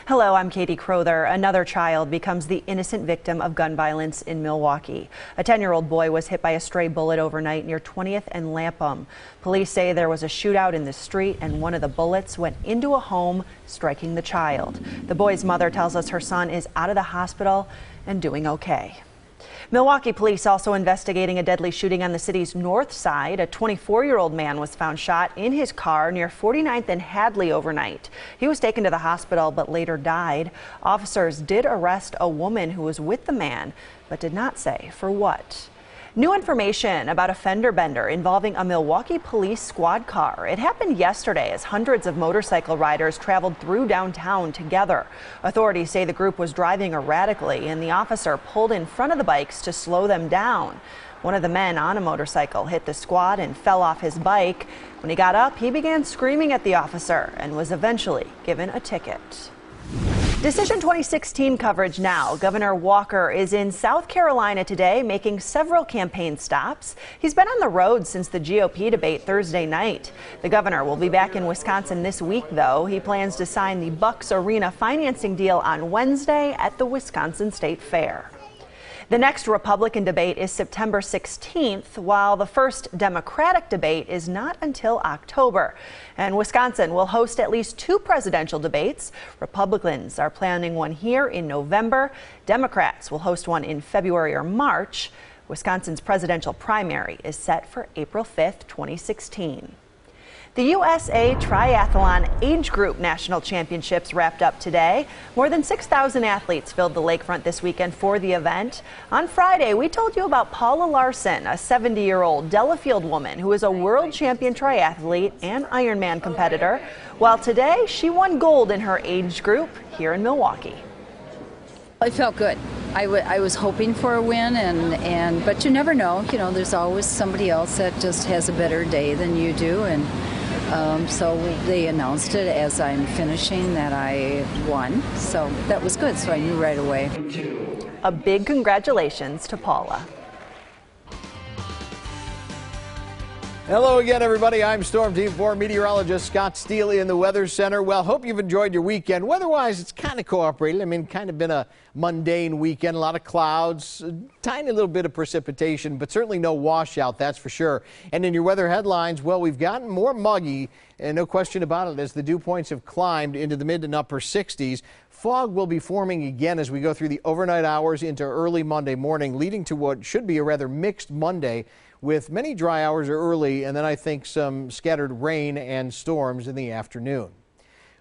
Hello, I'm Katie Crowther. Another child becomes the innocent victim of gun violence in Milwaukee. A 10-year-old boy was hit by a stray bullet overnight near 20th and Lapham. Police say there was a shootout in the street and one of the bullets went into a home, striking the child. The boy's mother tells us her son is out of the hospital and doing okay. Milwaukee police also investigating a deadly shooting on the city's north side. A 24-year-old man was found shot in his car near 49th and Hadley overnight. He was taken to the hospital but later died. Officers did arrest a woman who was with the man but did not say for what. New information about a fender bender involving a Milwaukee police squad car. It happened yesterday as hundreds of motorcycle riders traveled through downtown together. Authorities say the group was driving erratically and the officer pulled in front of the bikes to slow them down. One of the men on a motorcycle hit the squad and fell off his bike. When he got up, he began screaming at the officer and was eventually given a ticket. Decision 2016 coverage now. Governor Walker is in South Carolina today making several campaign stops. He's been on the road since the GOP debate Thursday night. The governor will be back in Wisconsin this week, though. He plans to sign the Bucks Arena financing deal on Wednesday at the Wisconsin State Fair. The next Republican debate is September 16th, while the first Democratic debate is not until October. And Wisconsin will host at least two presidential debates. Republicans are planning one here in November. Democrats will host one in February or March. Wisconsin's presidential primary is set for April 5th, 2016. The USA Triathlon Age Group National Championships wrapped up today. More than 6,000 athletes filled the lakefront this weekend for the event. On Friday, we told you about Paula Larson, a 70-year-old Delafield woman who is a world champion triathlete and Ironman competitor. While today, she won gold in her age group here in Milwaukee. It felt good. I was hoping for a win, but you never know. You know, there's always somebody else that just has a better day than you do, and so they announced it as I'm finishing that I won. So that was good. So I knew right away. A big congratulations to Paula. Hello again, everybody. I'm Storm Team 4 meteorologist Scott Steele in the Weather Center. Well, hope you've enjoyed your weekend. Weather-wise, it's kind of cooperated. I mean, kind of been a mundane weekend. A lot of clouds, a tiny little bit of precipitation, but certainly no washout, that's for sure. And in your weather headlines, well, we've gotten more muggy, and no question about it, as the dew points have climbed into the mid and upper 60s. Fog will be forming again as we go through the overnight hours into early Monday morning, leading to what should be a rather mixed Monday, with many dry hours early and then I think some scattered rain and storms in the afternoon.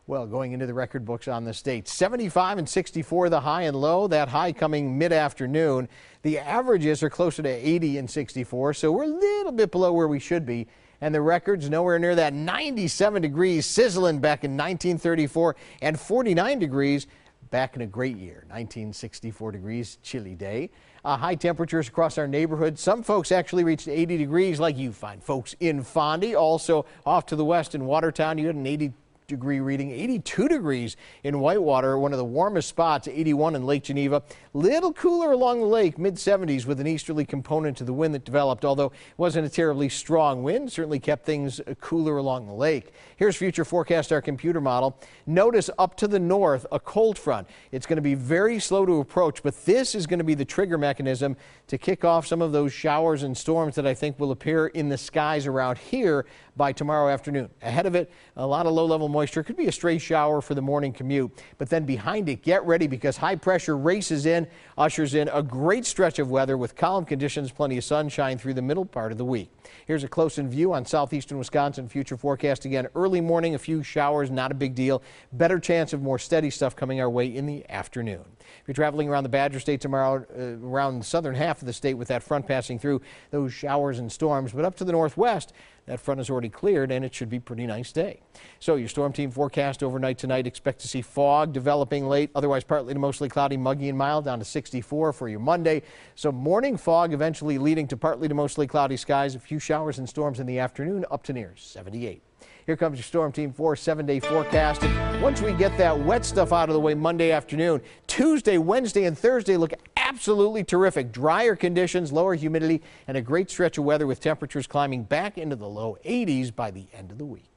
Well, going into the record books on the state, 75 and 64 the high and low, that high coming mid-afternoon. The averages are closer to 80 and 64, so we're a little bit below where we should be. And the records nowhere near that. 97 degrees sizzling back in 1934 and 49 degrees back in a great year, 1964 degrees, chilly day. High temperatures across our neighborhood. Some folks actually reached 80 degrees like you find folks in Fondy. Also off to the west in Watertown, you had an 80-degree reading, 82 degrees in Whitewater, one of the warmest spots, 81 in Lake Geneva. Little cooler along the lake, mid-70s with an easterly component to the wind that developed, although it wasn't a terribly strong wind, certainly kept things cooler along the lake. Here's future forecast, our computer model. Notice up to the north, a cold front. It's going to be very slow to approach, but this is going to be the trigger mechanism to kick off some of those showers and storms that I think will appear in the skies around here by tomorrow afternoon. Ahead of it, a lot of low-level moisture. Could be a stray shower for the morning commute, but then behind it, get ready because high pressure races in, ushers in a great stretch of weather with calm conditions, plenty of sunshine through the middle part of the week. Here's a close-in view on southeastern Wisconsin. Future forecast again, early morning, a few showers, not a big deal. Better chance of more steady stuff coming our way in the afternoon. If you're traveling around the Badger State tomorrow, around the southern half of the state with that front passing through, those showers and storms, but up to the northwest, that front is already cleared and it should be a pretty nice day. So your Storm Team forecast overnight tonight, expect to see fog developing late, otherwise partly to mostly cloudy, muggy and mild, down to 64 for your Monday. So morning fog eventually leading to partly to mostly cloudy skies, a few showers and storms in the afternoon up to near 78. Here comes your Storm Team 4 7-day forecast. And once we get that wet stuff out of the way Monday afternoon, Tuesday, Wednesday, and Thursday look absolutely terrific. Drier conditions, lower humidity, and a great stretch of weather with temperatures climbing back into the low 80s by the end of the week.